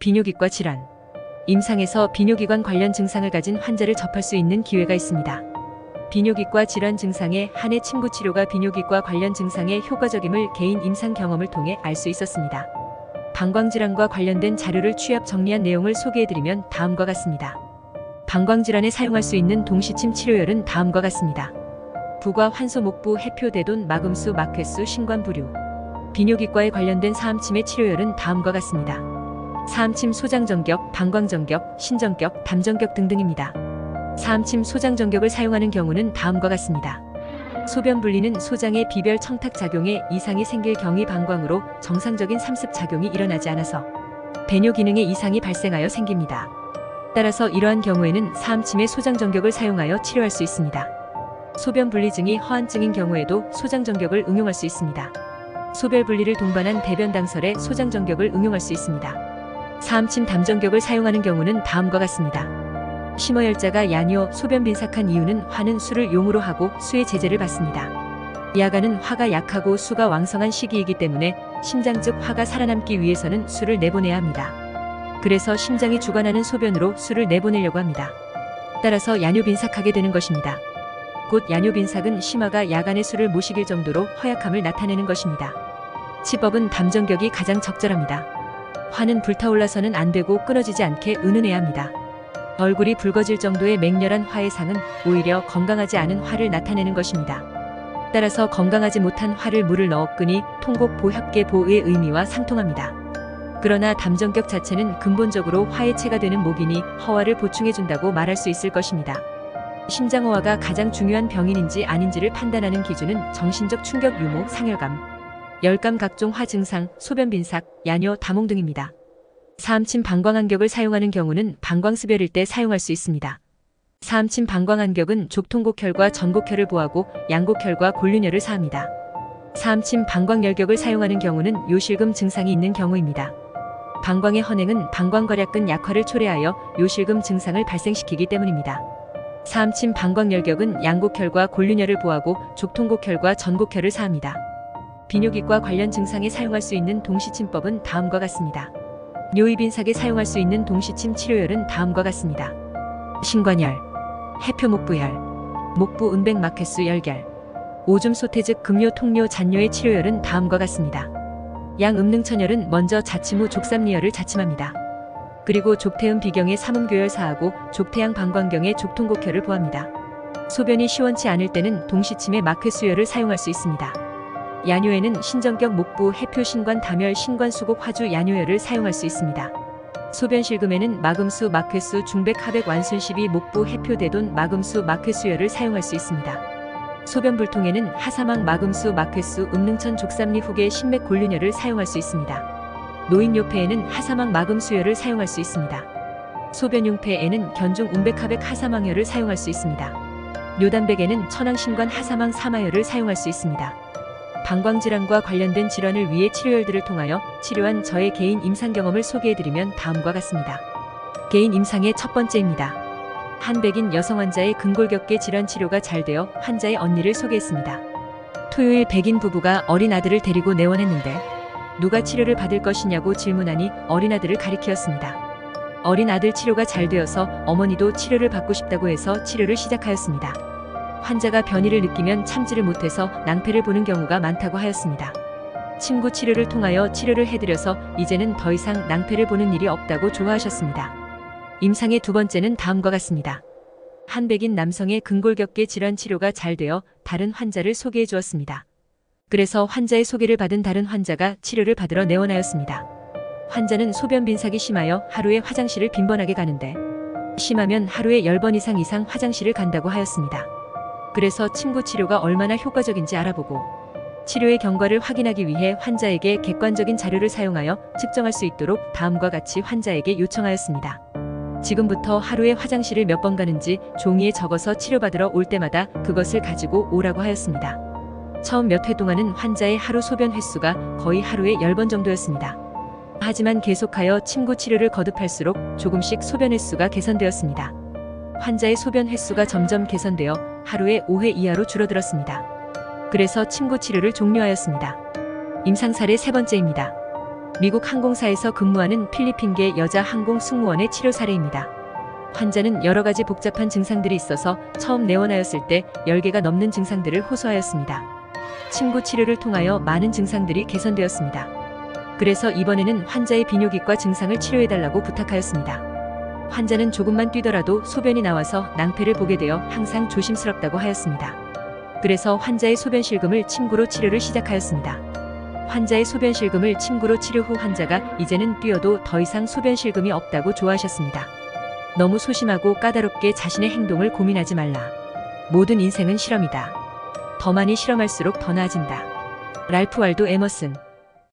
비뇨기과 질환. 임상에서 비뇨기관 관련 증상을 가진 환자를 접할 수 있는 기회가 있습니다. 비뇨기과 질환 증상에 한해 침구 치료가 비뇨기과 관련 증상에 효과적임을 개인 임상 경험을 통해 알 수 있었습니다. 방광질환과 관련된 자료를 취합 정리한 내용을 소개해드리면 다음과 같습니다. 방광질환에 사용할 수 있는 동시침 치료열은 다음과 같습니다. 부과 환소 목부 해표 대돈 마금수 막회수 신관부류. 비뇨기과에 관련된 사암침의 치료열은 다음과 같습니다. 사암침 소장정격, 방광정격, 신정격, 담정격 등등입니다. 사암침 소장정격을 사용하는 경우는 다음과 같습니다. 소변 분리는 소장의 비별 청탁 작용에 이상이 생길 경위 방광으로 정상적인 삼습 작용이 일어나지 않아서 배뇨 기능에 이상이 발생하여 생깁니다. 따라서 이러한 경우에는 사암침의 소장정격을 사용하여 치료할 수 있습니다. 소변 분리증이 허한증인 경우에도 소장정격을 응용할 수 있습니다. 소별 분리를 동반한 대변당설에 소장정격을 응용할 수 있습니다. 사암침 담정격을 사용하는 경우는 다음과 같습니다. 심어열자가 야뇨, 소변 빈삭한 이유는 화는 수를 용으로 하고 수의 제재를 받습니다. 야간은 화가 약하고 수가 왕성한 시기이기 때문에 심장 즉 화가 살아남기 위해서는 수를 내보내야 합니다. 그래서 심장이 주관하는 소변으로 수를 내보내려고 합니다. 따라서 야뇨 빈삭하게 되는 것입니다. 곧 야뇨 빈삭은 심화가 야간의 수를 못 이길 정도로 허약함을 나타내는 것입니다. 치법은 담정격이 가장 적절합니다. 화는 불타올라서는 안 되고 끊어지지 않게 은은해야 합니다. 얼굴이 붉어질 정도의 맹렬한 화의 상은 오히려 건강하지 않은 화를 나타내는 것입니다. 따라서 건강하지 못한 화를 물을 넣어 끄니 통곡 보협계 보의 의미와 상통합니다. 그러나 담정격 자체는 근본적으로 화해체가 되는 목이니 허화를 보충해준다고 말할 수 있을 것입니다. 심장허화가 가장 중요한 병인인지 아닌지를 판단하는 기준은 정신적 충격 유무, 상열감, 열감 각종 화 증상, 소변 빈삭, 야뇨, 다몽 등입니다. 사암침 방광안격을 사용하는 경우는 방광습열일 때 사용할 수 있습니다. 사암침 방광안격은 족통곡혈과 전곡혈을 보하고 양곡혈과 골륜혈을 사합니다. 사암침 방광열격을 사용하는 경우는 요실금 증상이 있는 경우입니다. 방광의 헌행은 방광걸약근 약화를 초래하여 요실금 증상을 발생시키기 때문입니다. 사암침 방광열격은 양곡혈과 골륜혈을 보하고 족통곡혈과 전곡혈을 사합니다. 비뇨기과 관련 증상에 사용할 수 있는 동시침법은 다음과 같습니다. 뇨이빈삭에 사용할 수 있는 동시침 치료열은 다음과 같습니다. 신관열, 해표목부열, 목부 은백막회수 열결, 오줌 소태 즉 금뇨 통뇨 잔뇨의 치료열은 다음과 같습니다. 양음능천열은 먼저 자침 후 족삼리열을 자침합니다. 그리고 족태음 비경의 삼음교열 사하고 족태양 방광경의 족통곡혈을 보합니다. 소변이 시원치 않을 때는 동시침의 막회수열을 사용할 수 있습니다. 야뇨에는 신정격 목부 해표 신관 담열 신관 수곡 화주 야뇨열을 사용할 수 있습니다. 소변 실금에는 마금수 막회수 중백 하백 완순12 목부 해표 대돈 마금수 막회수열을 사용할 수 있습니다. 소변 불통에는 하사막 마금수 막회수 음능천 족삼리 후계 신맥 골륜열을 사용할 수 있습니다. 노인 요폐에는 하사막 마금수열을 사용할 수 있습니다. 소변 융폐에는 견중 운백하백 하사망열을 사용할 수 있습니다. 뇨단백에는 천왕신관 하사망 사마열을 사용할 수 있습니다. 방광질환과 관련된 질환을 위해 치료열들을 통하여 치료한 저의 개인 임상 경험을 소개해드리면 다음과 같습니다. 개인 임상의 첫 번째입니다. 한 백인 여성 환자의 근골격계 질환 치료가 잘 되어 환자의 언니를 소개했습니다. 토요일 백인 부부가 어린 아들을 데리고 내원했는데 누가 치료를 받을 것이냐고 질문하니 어린 아들을 가리키었습니다. 어린 아들 치료가 잘 되어서 어머니도 치료를 받고 싶다고 해서 치료를 시작하였습니다. 환자가 변이를 느끼면 참지를 못해서 낭패를 보는 경우가 많다고 하였습니다. 침구 치료를 통하여 치료를 해드려서 이제는 더 이상 낭패를 보는 일이 없다고 좋아하셨습니다. 임상의 두 번째는 다음과 같습니다. 한 백인 남성의 근골격계 질환 치료가 잘 되어 다른 환자를 소개해 주었습니다. 그래서 환자의 소개를 받은 다른 환자가 치료를 받으러 내원하였습니다. 환자는 소변 빈삭이 심하여 하루에 화장실을 빈번하게 가는데 심하면 하루에 10번 이상 화장실을 간다고 하였습니다. 그래서 침구 치료가 얼마나 효과적인지 알아보고 치료의 경과를 확인하기 위해 환자에게 객관적인 자료를 사용하여 측정할 수 있도록 다음과 같이 환자에게 요청하였습니다. 지금부터 하루에 화장실을 몇 번 가는지 종이에 적어서 치료받으러 올 때마다 그것을 가지고 오라고 하였습니다. 처음 몇 회 동안은 환자의 하루 소변 횟수가 거의 하루에 10번 정도였습니다. 하지만 계속하여 침구 치료를 거듭할수록 조금씩 소변 횟수가 개선되었습니다. 환자의 소변 횟수가 점점 개선되어 하루에 5회 이하로 줄어들었습니다. 그래서 침구 치료를 종료하였습니다. 임상 사례 세 번째입니다. 미국 항공사에서 근무하는 필리핀계 여자 항공 승무원의 치료 사례입니다. 환자는 여러 가지 복잡한 증상들이 있어서 처음 내원하였을 때 10개가 넘는 증상들을 호소하였습니다. 침구 치료를 통하여 많은 증상들이 개선되었습니다. 그래서 이번에는 환자의 비뇨기과 증상을 치료해달라고 부탁하였습니다. 환자는 조금만 뛰더라도 소변이 나와서 낭패를 보게 되어 항상 조심스럽다고 하였습니다. 그래서 환자의 소변 실금을 침구로 치료를 시작하였습니다. 환자의 소변 실금을 침구로 치료 후 환자가 이제는 뛰어도 더 이상 소변 실금이 없다고 좋아하셨습니다. 너무 소심하고 까다롭게 자신의 행동을 고민하지 말라. 모든 인생은 실험이다. 더 많이 실험할수록 더 나아진다. 랄프 왈도 에머슨